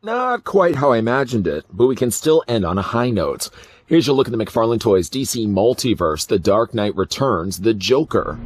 Not quite how I imagined it, but we can still end on a high note. Here's your look at the McFarlane Toys DC Multiverse, The Dark Knight Returns, The Joker.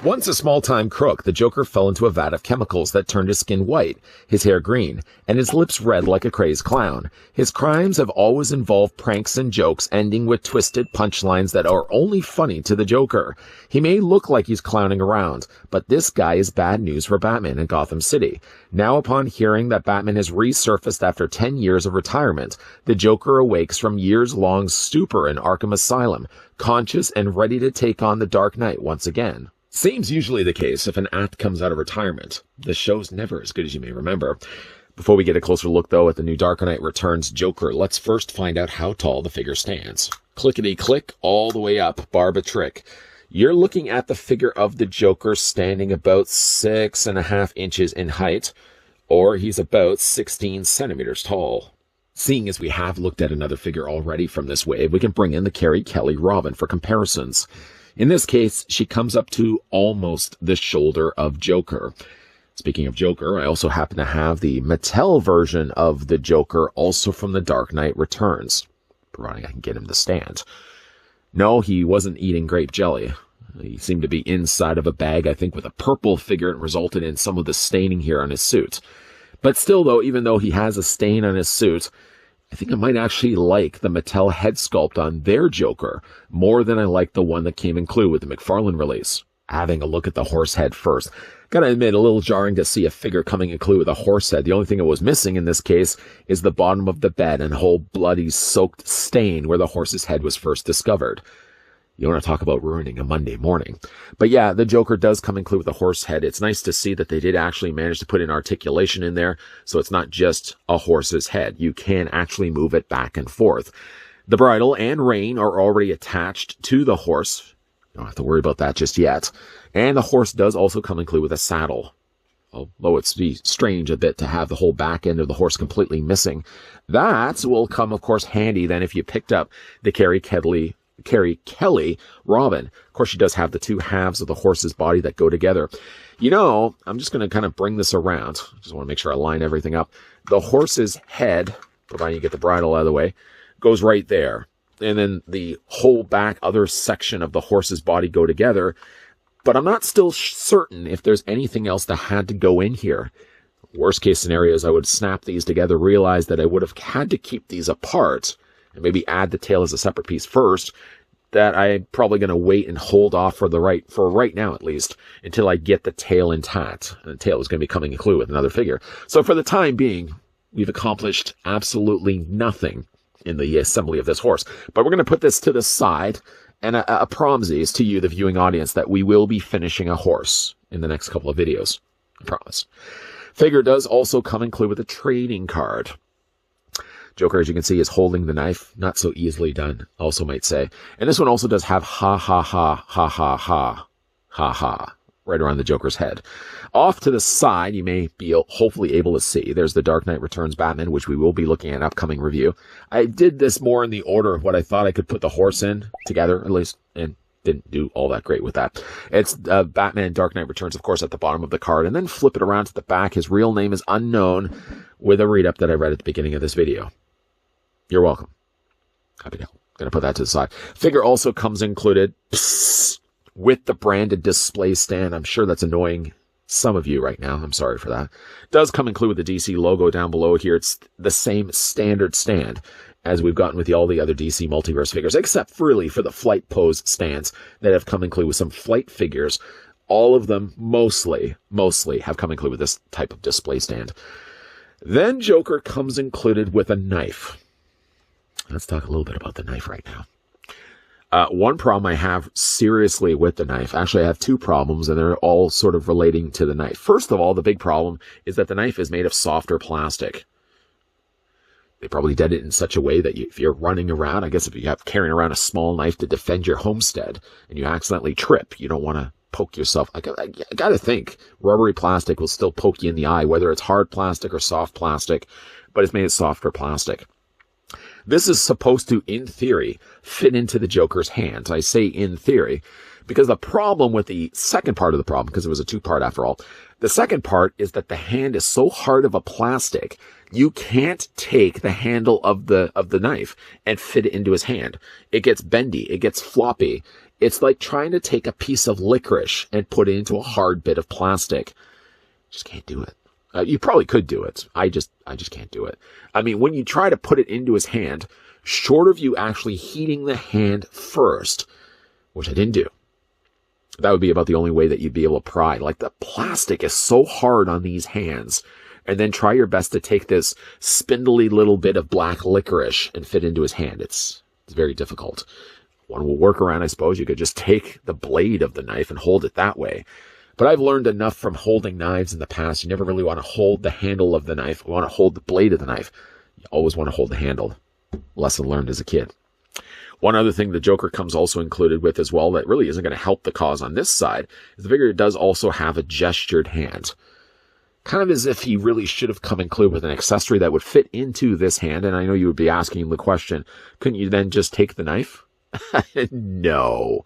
Once a small-time crook, the Joker fell into a vat of chemicals that turned his skin white, his hair green, and his lips red like a crazed clown. His crimes have always involved pranks and jokes, ending with twisted punchlines that are only funny to the Joker. He may look like he's clowning around, but this guy is bad news for Batman in Gotham City. Now, upon hearing that Batman has resurfaced after 10 years of retirement, the Joker awakes from years-long stupor in Arkham Asylum, conscious and ready to take on the Dark Knight once again. Seems usually the case if an act comes out of retirement. The show's never as good as you may remember. Before we get a closer look, though, at the new Dark Knight Returns Joker, let's first find out how tall the figure stands. Clickety-click, all the way up, barb a trick. You're looking at the figure of the Joker standing about 6.5 inches in height, or he's about 16 centimeters tall. Seeing as we have looked at another figure already from this wave, we can bring in the Carrie Kelly Robin for comparisons. In this case, she comes up to almost the shoulder of Joker. Speaking of Joker, I also happen to have the Mattel version of the Joker, also from The Dark Knight Returns, providing I can get him to stand. No, he wasn't eating grape jelly. He seemed to be inside of a bag, I think, with a purple figure, and resulted in some of the staining here on his suit. But still, though, even though he has a stain on his suit, I think I might actually like the Mattel head sculpt on their Joker more than I like the one that came included with the McFarlane release. Having a look at the horse head first. Gotta admit, a little jarring to see a figure coming included with a horse head. The only thing that was missing in this case is the bottom of the bed and a whole bloody soaked stain where the horse's head was first discovered. You want to talk about ruining a Monday morning. But yeah, the Joker does come included with a horse head. It's nice to see that they did actually manage to put in articulation in there, so it's not just a horse's head. You can actually move it back and forth. The bridle and rein are already attached to the horse. You don't have to worry about that just yet. And the horse does also come included with a saddle. Although it's be strange a bit to have the whole back end of the horse completely missing. That will come, of course, handy then if you picked up the Carrie Kelly Robin. Of course, she does have the two halves of the horse's body that go together. You know, I'm just going to kind of bring this around. Just want to make sure I line everything up. The horse's head, providing you get the bridle out of the way, goes right there. And then the whole back other section of the horse's body go together. But I'm not still certain if there's anything else that had to go in here. Worst case scenario is I would snap these together, realize that I would have had to keep these apart, and maybe add the tail as a separate piece first, that I'm probably going to wait and hold off for right now at least, until I get the tail intact. And the tail is going to be coming included with another figure. So for the time being, we've accomplished absolutely nothing in the assembly of this horse. But we're going to put this to the side, and a promsies to you, the viewing audience, that we will be finishing a horse in the next couple of videos. I promise. Figure does also come included with a trading card. Joker, as you can see, is holding the knife. Not so easily done, also might say. And this one also does have ha ha ha ha ha ha ha ha right around the Joker's head. Off to the side, you may be hopefully able to see, there's the Dark Knight Returns Batman, which we will be looking at in an upcoming review. I did this more in the order of what I thought I could put the horse in together, at least, and didn't do all that great with that. It's Batman Dark Knight Returns, of course, at the bottom of the card, and then flip it around to the back. His real name is unknown, with a read-up that I read at the beginning of this video. You're welcome. Happy to help. Gonna put that to the side. Figure also comes included with the branded display stand. I'm sure that's annoying some of you right now. I'm sorry for that. Does come included with the DC logo down below here. It's the same standard stand as we've gotten with all the other DC Multiverse figures, except really for the flight pose stands that have come included with some flight figures. All of them mostly have come included with this type of display stand. Then Joker comes included with a knife. Let's talk a little bit about the knife right now. One problem I have seriously with the knife, actually I have two problems, and they're all sort of relating to the knife. First of all, the big problem is that the knife is made of softer plastic. They probably did it in such a way that if you're running around, I guess if you have carrying around a small knife to defend your homestead and you accidentally trip, you don't want to poke yourself. I got to think rubbery plastic will still poke you in the eye, whether it's hard plastic or soft plastic, but it's made of softer plastic. This is supposed to, in theory, fit into the Joker's hand. I say in theory, because the problem with the second part of the problem, because it was a two-part after all, the second part is that the hand is so hard of a plastic, you can't take the handle of the knife and fit it into his hand. It gets bendy. It gets floppy. It's like trying to take a piece of licorice and put it into a hard bit of plastic. Just can't do it. You probably could do it. I just can't do it. I mean, when you try to put it into his hand, short of you actually heating the hand first, which I didn't do, that would be about the only way that you'd be able to pry. Like, the plastic is so hard on these hands. And then try your best to take this spindly little bit of black licorice and fit into his hand. It's very difficult. One will work around, I suppose. You could just take the blade of the knife and hold it that way. But I've learned enough from holding knives in the past. You never really want to hold the handle of the knife. You want to hold the blade of the knife. You always want to hold the handle. Lesson learned as a kid. One other thing the Joker comes also included with as well that really isn't going to help the cause on this side is the figure does also have a gestured hand. Kind of as if he really should have come included with an accessory that would fit into this hand. And I know you would be asking the question, couldn't you then just take the knife? No,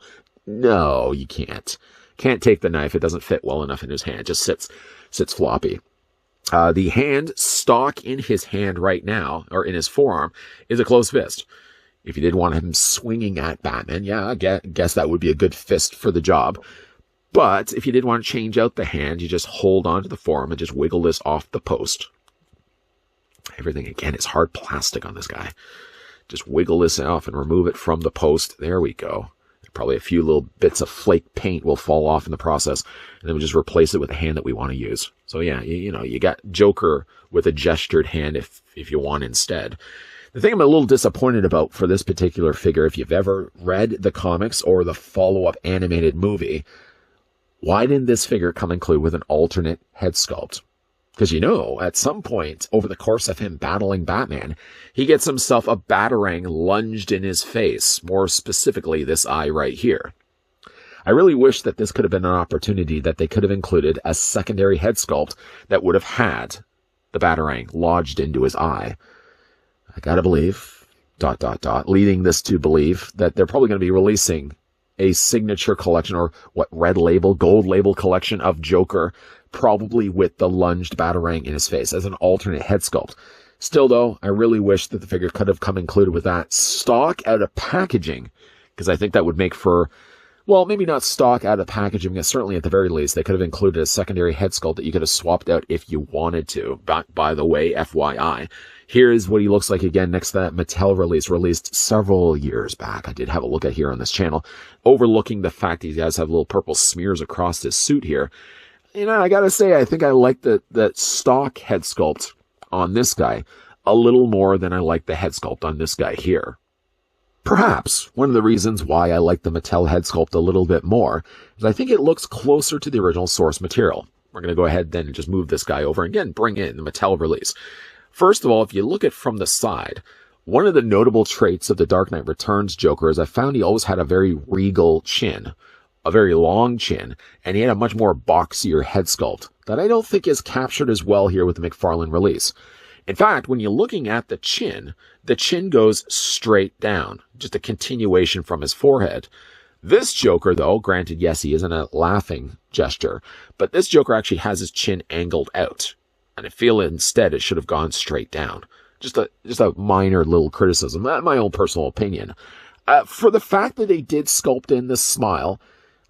you can't. Can't take the knife. It doesn't fit well enough in his hand. It just sits floppy. The hand stock in his hand right now, or in his forearm, is a closed fist. If you did want him swinging at Batman, yeah, I guess that would be a good fist for the job. But if you did want to change out the hand, you just hold onto the forearm and just wiggle this off the post. Everything, again, is hard plastic on this guy. Just wiggle this off and remove it from the post. There we go. Probably a few little bits of flake paint will fall off in the process, and then we just replace it with the hand that we want to use. So yeah, you got Joker with a gestured hand if you want instead. The thing I'm a little disappointed about for this particular figure, if you've ever read the comics or the follow-up animated movie, why didn't this figure come included with an alternate head sculpt? Because at some point over the course of him battling Batman, he gets himself a batarang lunged in his face, more specifically this eye right here. I really wish that this could have been an opportunity that they could have included a secondary head sculpt that would have had the batarang lodged into his eye. I gotta believe, ... leading this to believe that they're probably going to be releasing a signature collection or gold label collection of Joker, probably with the lunged batarang in his face as an alternate head sculpt. Still, though, I really wish that the figure could have come included with that stock out of packaging, because I think that would make for, well, maybe not stock out of packaging, but certainly at the very least, they could have included a secondary head sculpt that you could have swapped out if you wanted to. By the way, FYI, here's what he looks like again next to that Mattel release, released several years back. I did have a look at here on this channel, overlooking the fact he does have little purple smears across his suit here. I gotta say, I think I like the stock head sculpt on this guy a little more than I like the head sculpt on this guy here. Perhaps one of the reasons why I like the Mattel head sculpt a little bit more is I think it looks closer to the original source material. We're going to go ahead then and just move this guy over and again, bring in the Mattel release. First of all, if you look at from the side, one of the notable traits of the Dark Knight Returns Joker is I found he always had a very regal chin, a very long chin, and he had a much more boxier head sculpt that I don't think is captured as well here with the McFarlane release. In fact, when you're looking at the chin goes straight down, just a continuation from his forehead. This Joker, though, granted, yes, he is in a laughing gesture, but this Joker actually has his chin angled out, and I feel instead it should have gone straight down. Just a minor little criticism, my own personal opinion. For the fact that they did sculpt in this smile,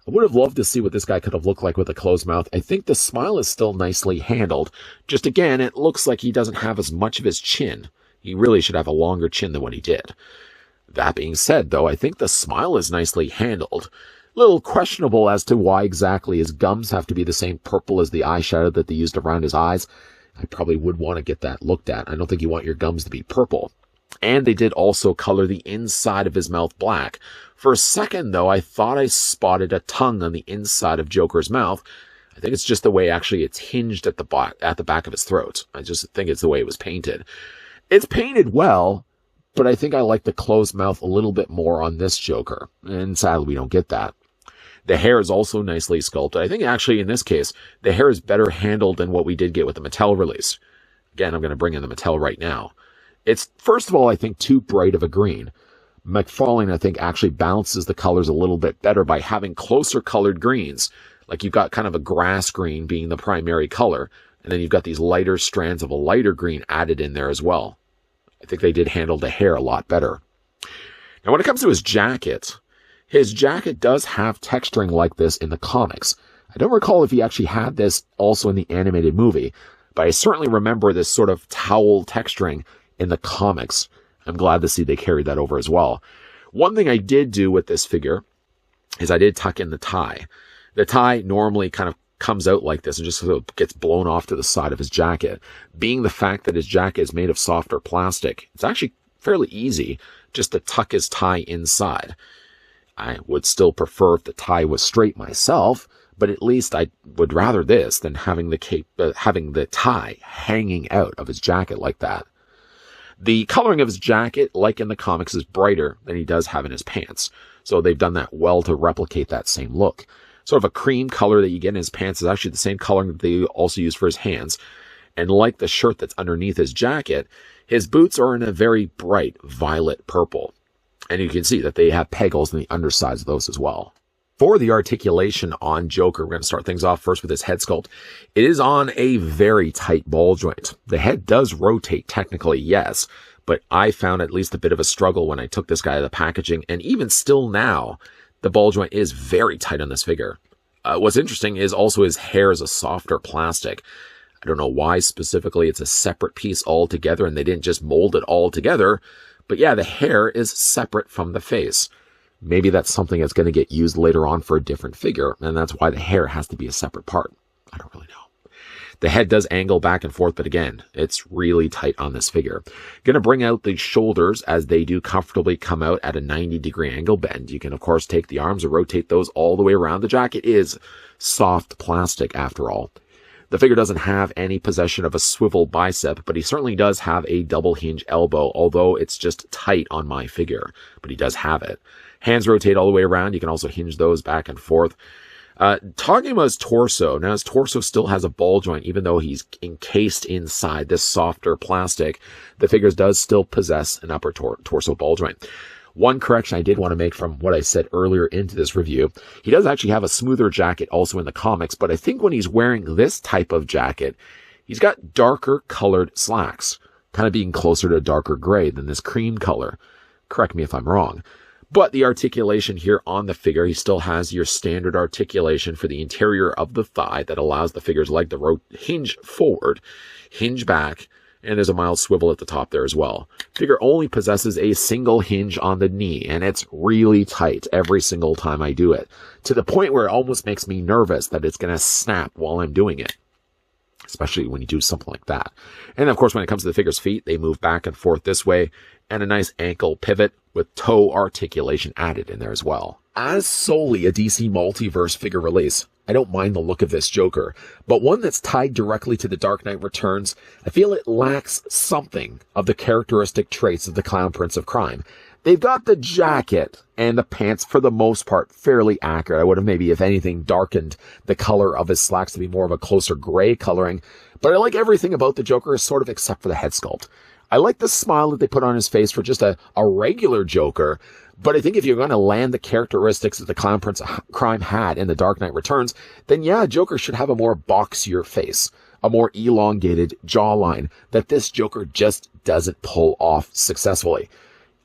I would have loved to see what this guy could have looked like with a closed mouth. I think the smile is still nicely handled. Just again, it looks like he doesn't have as much of his chin. He really should have a longer chin than what he did. That being said, though, I think the smile is nicely handled. A little questionable as to why exactly his gums have to be the same purple as the eyeshadow that they used around his eyes. I probably would want to get that looked at. I don't think you want your gums to be purple. And they did also color the inside of his mouth black. For a second, though, I thought I spotted a tongue on the inside of Joker's mouth. I think it's just the way actually it's hinged at the back of his throat. I just think it's the way it was painted. It's painted well, but I think I like the closed mouth a little bit more on this Joker. And sadly, we don't get that. The hair is also nicely sculpted. I think actually in this case, the hair is better handled than what we did get with the Mattel release. Again, I'm going to bring in the Mattel right now. It's, first of all, I think too bright of a green. McFarlane, I think, actually balances the colors a little bit better by having closer colored greens. Like you've got kind of a grass green being the primary color, and then you've got these lighter strands of a lighter green added in there as well. I think they did handle the hair a lot better. Now, when it comes to his jacket does have texturing like this in the comics. I don't recall if he actually had this also in the animated movie, but I certainly remember this sort of towel texturing in the comics. I'm glad to see they carried that over as well. One thing I did do with this figure is I did tuck in the tie. The tie normally kind of comes out like this and just sort of gets blown off to the side of his jacket. Being the fact that his jacket is made of softer plastic, it's actually fairly easy just to tuck his tie inside. I would still prefer if the tie was straight myself, but at least I would rather this than having the tie hanging out of his jacket like that. The coloring of his jacket, like in the comics, is brighter than he does have in his pants. So they've done that well to replicate that same look. Sort of a cream color that you get in his pants is actually the same coloring that they also use for his hands. And like the shirt that's underneath his jacket, his boots are in a very bright violet purple. And you can see that they have pegals in the undersides of those as well. For the articulation on Joker, we're going to start things off first with his head sculpt. It is on a very tight ball joint. The head does rotate technically, yes, but I found at least a bit of a struggle when I took this guy out of the packaging, and even still now, the ball joint is very tight on this figure. What's interesting is also his hair is a softer plastic. I don't know why specifically it's a separate piece altogether and they didn't just mold it all together, but yeah, the hair is separate from the face. Maybe that's something that's going to get used later on for a different figure, and that's why the hair has to be a separate part. I don't really know. The head does angle back and forth, but again, it's really tight on this figure. Going to bring out the shoulders as they do comfortably come out at a 90-degree angle bend. You can, of course, take the arms and rotate those all the way around. The jacket is soft plastic, after all. The figure doesn't have any possession of a swivel bicep, but he certainly does have a double hinge elbow, although it's just tight on my figure, but he does have it. Hands rotate all the way around. You can also hinge those back and forth. Talking about his torso, now his torso still has a ball joint, even though he's encased inside this softer plastic. The figure does still possess an upper torso ball joint. One correction I did want to make from what I said earlier into this review, he does actually have a smoother jacket also in the comics, but I think when he's wearing this type of jacket, he's got darker colored slacks, kind of being closer to a darker gray than this cream color. Correct me if I'm wrong. But the articulation here on the figure, he still has your standard articulation for the interior of the thigh that allows the figure's leg to hinge forward, hinge back, and there's a mild swivel at the top there as well. Figure only possesses a single hinge on the knee, and it's really tight every single time I do it, to the point where it almost makes me nervous that it's going to snap while I'm doing it, especially when you do something like that. And of course, when it comes to the figure's feet, they move back and forth this way, and a nice ankle pivot with toe articulation added in there as well. As solely a DC Multiverse figure release, I don't mind the look of this Joker, but one that's tied directly to The Dark Knight Returns, I feel it lacks something of the characteristic traits of the Clown Prince of Crime. They've got the jacket and the pants, for the most part, fairly accurate. I would have maybe, if anything, darkened the color of his slacks to be more of a closer gray coloring, but I like everything about the Joker, sort of except for the head sculpt. I like the smile that they put on his face for just a regular Joker, but I think if you're going to land the characteristics that the Clown Prince of Crime had in The Dark Knight Returns, then yeah, Joker should have a more boxier face, a more elongated jawline that this Joker just doesn't pull off successfully.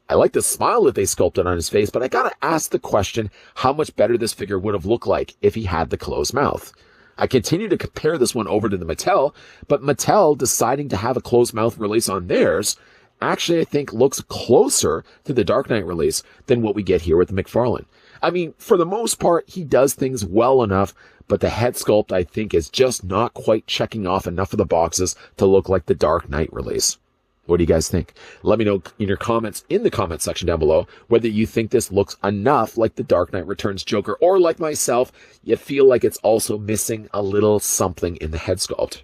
I like the smile that they sculpted on his face, but I gotta ask the question how much better this figure would have looked like if he had the closed mouth. I continue to compare this one over to the Mattel, but Mattel deciding to have a closed mouth release on theirs actually, I think, looks closer to the Dark Knight release than what we get here with the McFarlane. I mean, for the most part, he does things well enough, but the head sculpt, I think, is just not quite checking off enough of the boxes to look like the Dark Knight release. What do you guys think? Let me know in your comments in the comment section down below whether you think this looks enough like the Dark Knight Returns Joker, or like myself, you feel like it's also missing a little something in the head sculpt.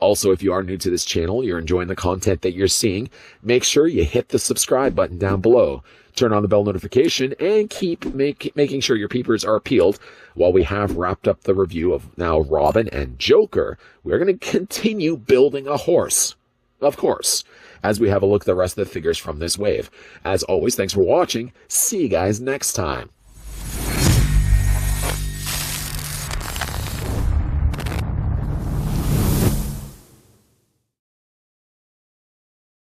Also, if you are new to this channel, you're enjoying the content that you're seeing, make sure you hit the subscribe button down below. Turn on the bell notification and keep making sure your peepers are peeled. While we have wrapped up the review of now Robin and Joker, we're going to continue building a horse. of course, as we have a look at the rest of the figures from this wave. As always, thanks for watching. See you guys next time.